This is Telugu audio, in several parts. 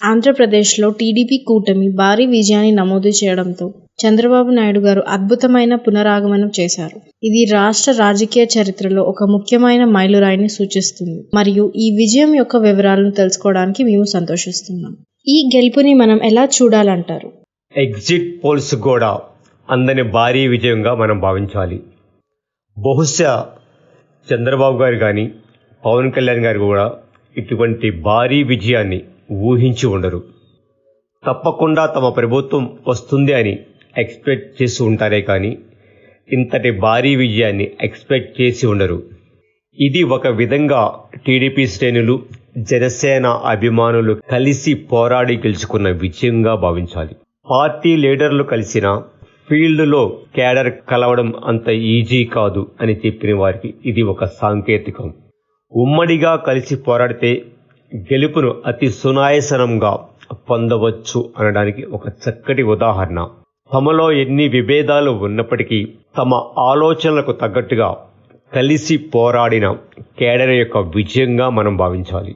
ఆంధ్రప్రదేశ్లో టీడీపీ కూటమి భారీ విజయాన్ని నమోదు చేయడంతో చంద్రబాబు నాయుడు గారు అద్భుతమైన పునరాగమనం చేశారు. ఇది రాష్ట్ర రాజకీయ చరిత్రలో ఒక ముఖ్యమైన మైలురాయిని సూచిస్తుంది. మరియు ఈ విజయం యొక్క వివరాలను తెలుసుకోవడానికి మేము సంతోషిస్తున్నాం. ఈ గెలుపుని మనం ఎలా చూడాలంటారు? ఎగ్జిట్ పోల్స్ కూడా అందని భారీ విజయంగా మనం భావించాలి. బహుశా చంద్రబాబు గారు కానీ పవన్ కళ్యాణ్ గారు కూడా ఇటువంటి భారీ విజయాన్ని ఊహించి ఉండరు. తప్పకుండా తమ ప్రభుత్వం వస్తుంది అని ఎక్స్పెక్ట్ చేసి ఉంటారే కానీ ఇంతటి భారీ విజయాన్ని ఎక్స్పెక్ట్ చేసి ఉండరు. ఇది ఒక విధంగా టీడీపీ శ్రేణులు, జనసేన అభిమానులు కలిసి పోరాడి గెలుచుకున్న విజయంగా భావించాలి. పార్టీ లీడర్లు కలిసిన ఫీల్డ్లో క్యాడర్ కలవడం అంత ఈజీ కాదు అని చెప్పిన వారికి ఇది ఒక సాంకేతికం. ఉమ్మడిగా కలిసి పోరాడితే గెలుపును అతి సునాయాసంగా పొందవచ్చు అనడానికి ఒక చక్కటి ఉదాహరణ. తమలో ఎన్ని విభేదాలు ఉన్నప్పటికీ తమ ఆలోచనలకు తగ్గట్టుగా కలిసి పోరాడిన కేడర్ యొక్క విజయంగా మనం భావించాలి.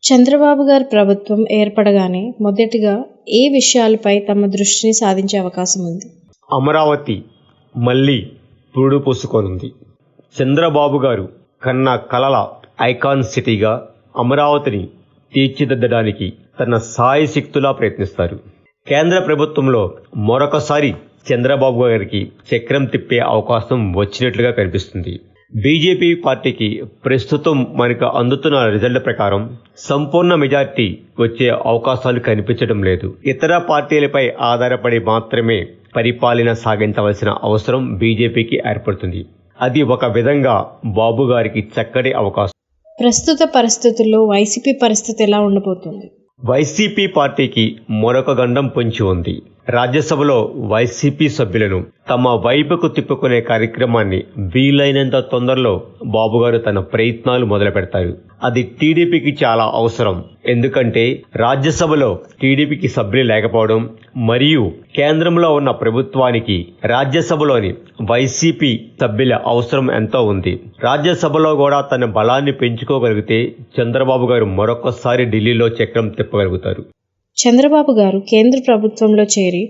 చంద్రబాబు గారి ప్రభుత్వం ఏర్పడగానే మొదటిగా ఏ విషయాలపై తమ దృష్టిని సాధించే అవకాశం ఉంది? అమరావతి మళ్ళీ పురుడు పోసుకోనుంది. చంద్రబాబు గారు కన్న కలల ఐకాన్ సిటీగా అమరావతిని తీర్చిదిద్దడానికి తన సాయశక్తులా ప్రయత్నిస్తారు. కేంద్ర ప్రభుత్వంలో మరొకసారి చంద్రబాబు గారికి చక్రం తిప్పే అవకాశం వచ్చినట్లుగా కనిపిస్తుంది. బీజేపీ పార్టీకి ప్రస్తుతం మనకు అందుతున్న రిజల్ట్ ప్రకారం సంపూర్ణ మెజార్టీ వచ్చే అవకాశాలు కనిపించడం లేదు. ఇతర పార్టీలపై ఆధారపడి మాత్రమే పరిపాలన సాగించవలసిన అవసరం బీజేపీకి ఏర్పడుతుంది. అది ఒక విధంగా బాబు గారికి చక్కటి అవకాశం. ప్రస్తుత పరిస్థితుల్లో వైసీపీ పరిస్థితి ఎలా ఉండబోతుంది? వైసీపీ పార్టీకి మరొక గండం పొంచి ఉంది. రాజ్యసభలో వైసీపీ సభ్యులను తమ వైపుకు తిప్పుకునే కార్యక్రమాన్ని వీలైనంత తొందరలో బాబు గారు తన ప్రయత్నాలు మొదలు పెడతారు. అది టీడీపీకి చాలా అవసరం. ఎందుకంటే రాజ్యసభలో టీడీపీకి సభ్యులు లేకపోవడం మరియు కేంద్రంలో ఉన్న ప్రభుత్వానికి రాజ్యసభలోని వైసీపీ సభ్యుల అవసరం ఎంతో ఉంది. రాజ్యసభలో కూడా తన బలాన్ని పెంచుకోగలిగితే చంద్రబాబు గారు మరొకసారి ఢిల్లీలో చక్రం తిప్పగలుగుతారు. చంద్రబాబు గారు కేంద్ర ప్రభుత్వంలో చేరి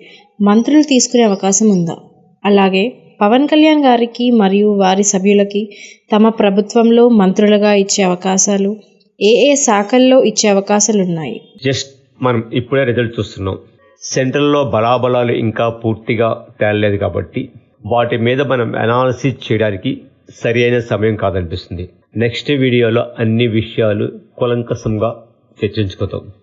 మంత్రులు తీసుకునే అవకాశం ఉందా? అలాగే పవన్ కళ్యాణ్ గారికి మరియు వారి సభ్యులకి తమ ప్రభుత్వంలో మంత్రులుగా ఇచ్చే అవకాశాలు ఏ శాఖల్లో ఇచ్చే అవకాశాలు ఉన్నాయి? జస్ట్ మనం ఇప్పుడే రిజల్ట్ చూస్తున్నాం. సెంట్రల్లో బలాబలాలు ఇంకా పూర్తిగా తేలలేదు కాబట్టి వాటి మీద మనం అనాలిసిస్ చేయడానికి సరి అయిన సమయం కాదనిపిస్తుంది. నెక్స్ట్ వీడియోలో అన్ని విషయాలు కూలంకషంగా చర్చించుకుందాం.